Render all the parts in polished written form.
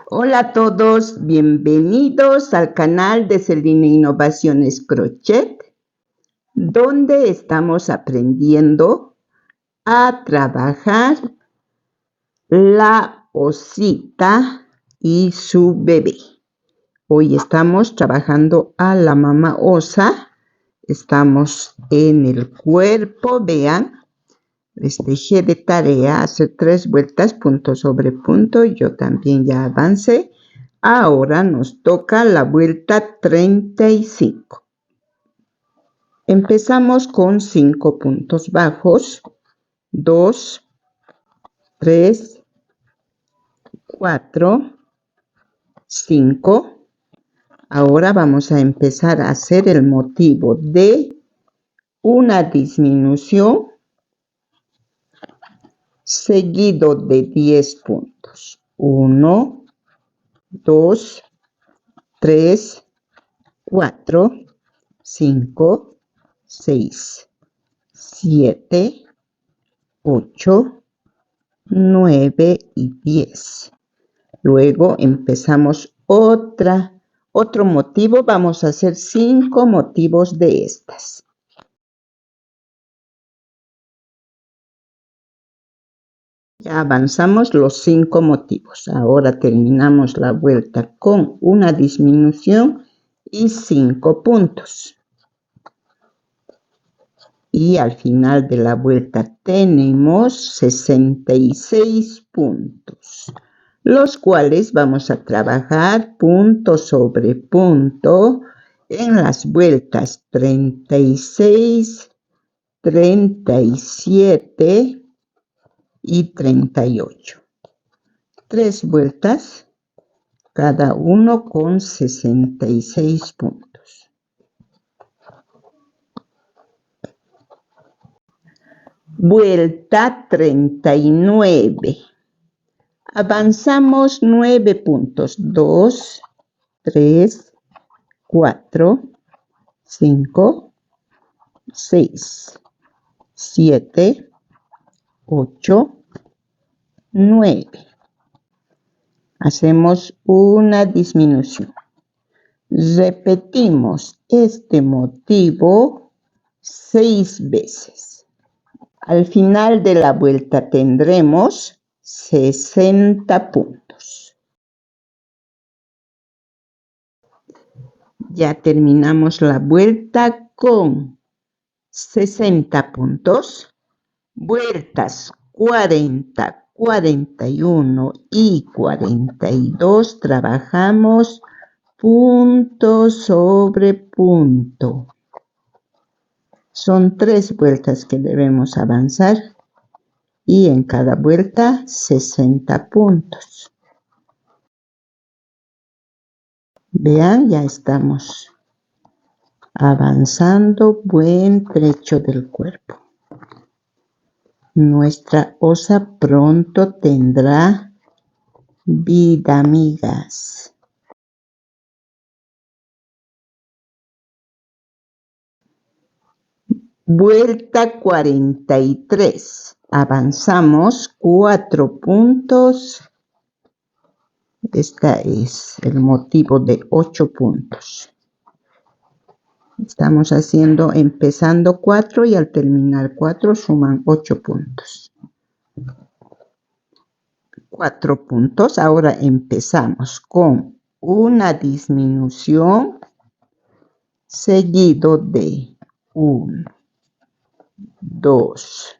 Hola a todos, bienvenidos al canal de Celina Innovaciones Crochet, donde estamos aprendiendo a trabajar la osita y su bebé. Hoy estamos trabajando a la mamá osa, estamos en el cuerpo, vean. Les dejé de tarea hacer 3 vueltas punto sobre punto. Yo también ya avancé. Ahora nos toca la vuelta 35. Empezamos con 5 puntos bajos. 2, 3, 4, 5. Ahora vamos a empezar a hacer el motivo de una disminución seguido de 10 puntos. 1, 2, 3, 4, 5, 6, 7, 8, 9 y 10. Luego empezamos otro motivo. Vamos a hacer 5 motivos de estas. Ya avanzamos los 5 motivos. Ahora terminamos la vuelta con una disminución y 5 puntos. Y al final de la vuelta tenemos 66 puntos, los cuales vamos a trabajar punto sobre punto en las vueltas 36, 37 y 38. 3 vueltas, cada uno con 66 puntos. Vuelta 39. Avanzamos 9 puntos. 2, 3, 4, 5, 6, 7, 8, 9. Hacemos una disminución. Repetimos este motivo 6 veces. Al final de la vuelta tendremos 60 puntos. Ya terminamos la vuelta con 60 puntos. Vueltas 40, 41 y 42 trabajamos punto sobre punto. Son 3 vueltas que debemos avanzar y en cada vuelta 60 puntos. Vean, ya estamos avanzando buen trecho del cuerpo. Nuestra osa pronto tendrá vida, amigas. Vuelta 43. Avanzamos 4 puntos. Este es el motivo de 8 puntos. Estamos empezando 4 y al terminar 4 suman 8 puntos. 4 puntos. Ahora empezamos con una disminución seguido de 1, 2,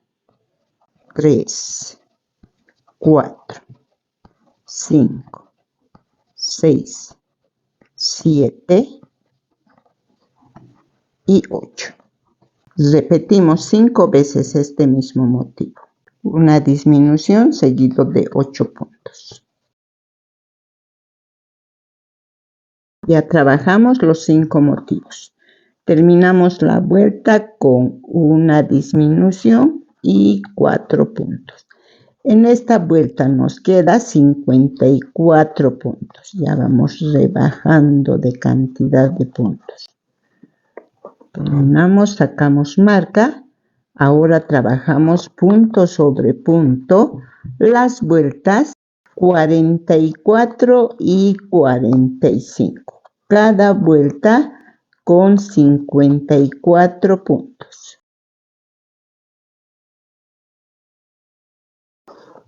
3, 4, 5, 6, 7 y 8. Repetimos 5 veces este mismo motivo. Una disminución seguido de 8 puntos. Ya trabajamos los 5 motivos. Terminamos la vuelta con una disminución y 4 puntos. En esta vuelta nos queda 54 puntos. Ya vamos rebajando de cantidad de puntos. Terminamos, sacamos marca. Ahora trabajamos punto sobre punto las vueltas 44 y 45. Cada vuelta con 54 puntos.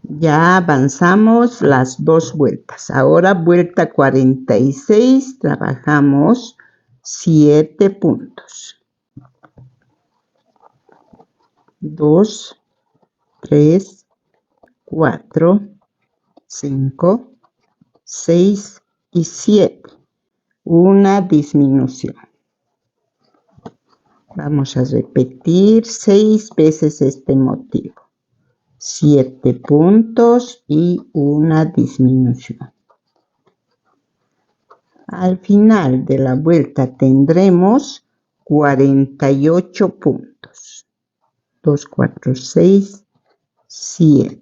Ya avanzamos las 2 vueltas. Ahora vuelta 46, trabajamos 7 puntos. 2, 3, 4, 5, 6 y 7. Una disminución. Vamos a repetir 6 veces este motivo. 7 puntos y una disminución. Al final de la vuelta tendremos 48 puntos. 2, 4, 6, 7.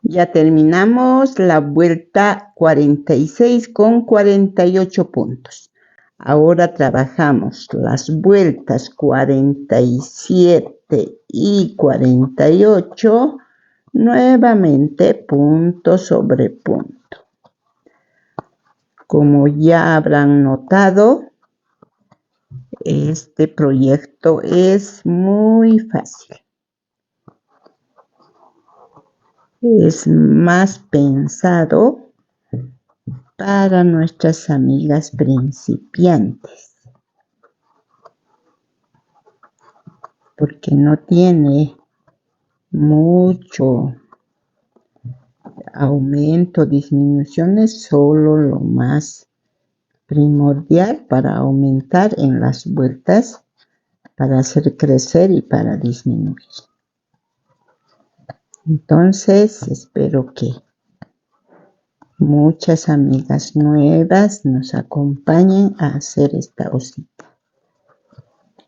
Ya terminamos la vuelta 46 con 48 puntos. Ahora trabajamos las vueltas 47 y 48, nuevamente punto sobre punto. Como ya habrán notado, este proyecto es muy fácil. Es más pensado para nuestras amigas principiantes, porque no tiene mucho aumento, disminuciones, solo lo más primordial para aumentar en las vueltas, para hacer crecer y para disminuir. Entonces, espero que muchas amigas nuevas nos acompañen a hacer esta osita.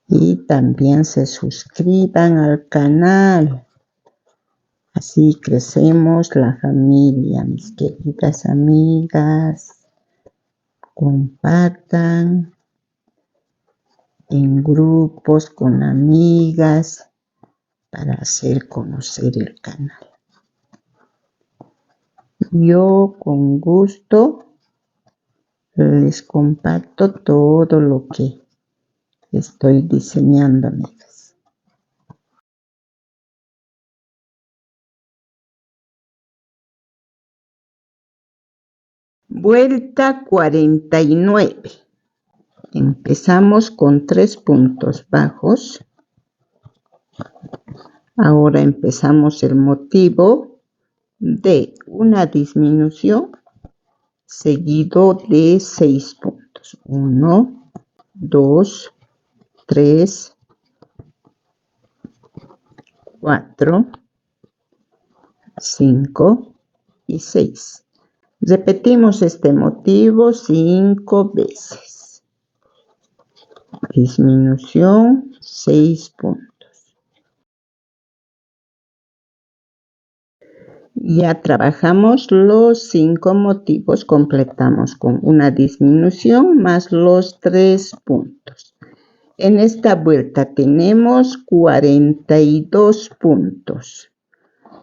Y también se suscriban al canal. Así crecemos la familia, mis queridas amigas. Compartan en grupos con amigas para hacer conocer el canal. Yo con gusto les comparto todo lo que estoy diseñando, amigas. Vuelta 49. Empezamos con 3 puntos bajos. Ahora empezamos el motivo de una disminución seguido de 6 puntos. 1, 2, 3, 4, 5 y 6. Repetimos este motivo 5 veces. Disminución 6 puntos. Ya trabajamos los 5 motivos, completamos con una disminución más los 3 puntos. En esta vuelta tenemos 42 puntos.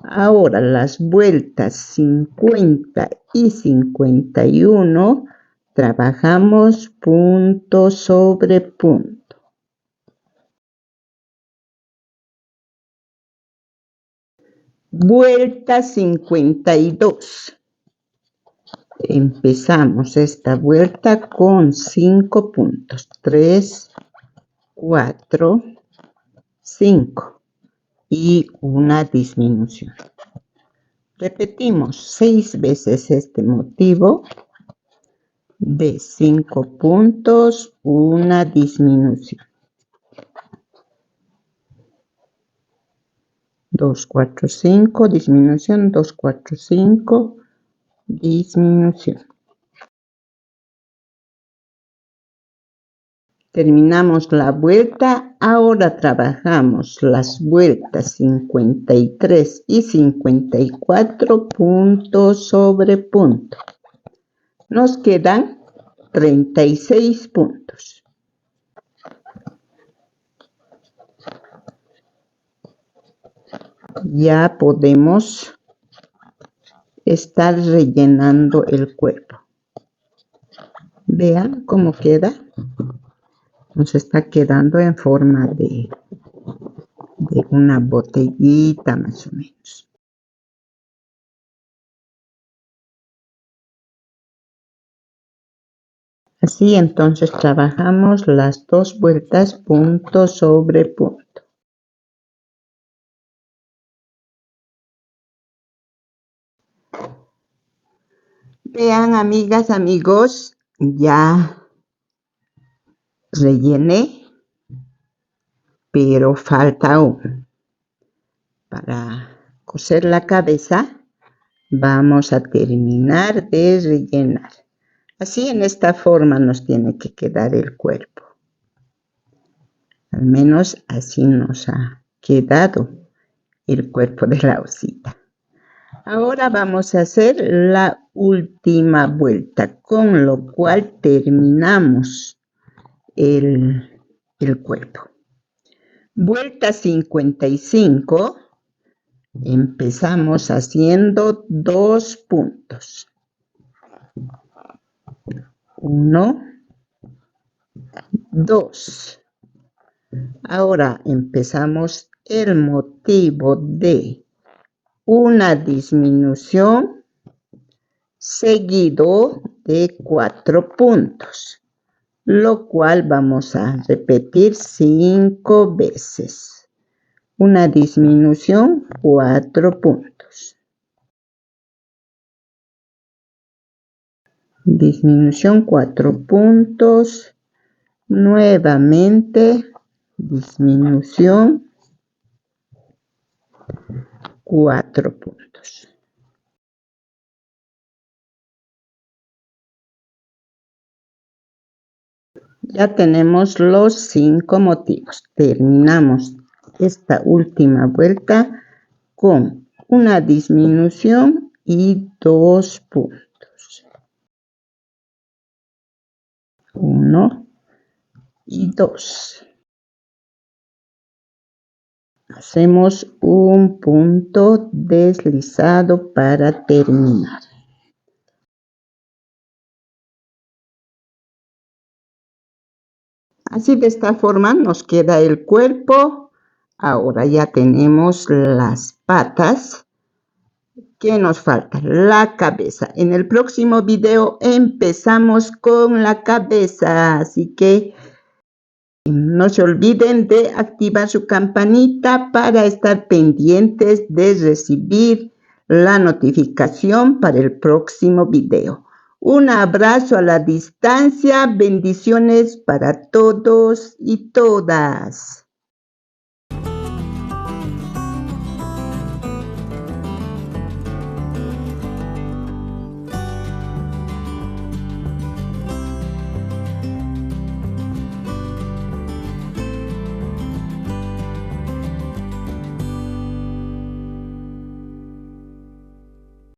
Ahora las vueltas 50 y 51 trabajamos punto sobre punto. Vuelta 52. Empezamos esta vuelta con 5 puntos. 3, 4, 5 y una disminución. Repetimos 6 veces este motivo de 5 puntos, una disminución. 2, 4, 5, disminución, 2, 4, 5, disminución. Terminamos la vuelta, ahora trabajamos las vueltas 53 y 54 punto sobre punto. Nos quedan 36 puntos. ya podemos estar rellenando el cuerpo. Vean cómo queda. Nos está quedando en forma de una botellita más o menos. Así entonces trabajamos las 2 vueltas punto sobre punto. Vean, amigas, amigos, ya rellené, pero falta aún. Para coser la cabeza vamos a terminar de rellenar. Así, en esta forma nos tiene que quedar el cuerpo. Al menos así nos ha quedado el cuerpo de la osita. Ahora vamos a hacer la última vuelta, con lo cual terminamos el cuerpo. Vuelta 55, empezamos haciendo 2 puntos. 1, 2. Ahora empezamos el motivo de una disminución seguido de 4 puntos, lo cual vamos a repetir 5 veces. Una disminución, 4 puntos. Disminución, 4 puntos. Nuevamente, disminución, 4 puntos. Ya tenemos los 5 motivos. Terminamos esta última vuelta con una disminución y 2 puntos. 1 y 2. Hacemos un punto deslizado para terminar. Así, de esta forma nos queda el cuerpo. Ahora ya tenemos las patas. ¿Qué nos falta? La cabeza. En el próximo video empezamos con la cabeza, así que no se olviden de activar su campanita para estar pendientes de recibir la notificación para el próximo video. Un abrazo a la distancia, bendiciones para todos y todas.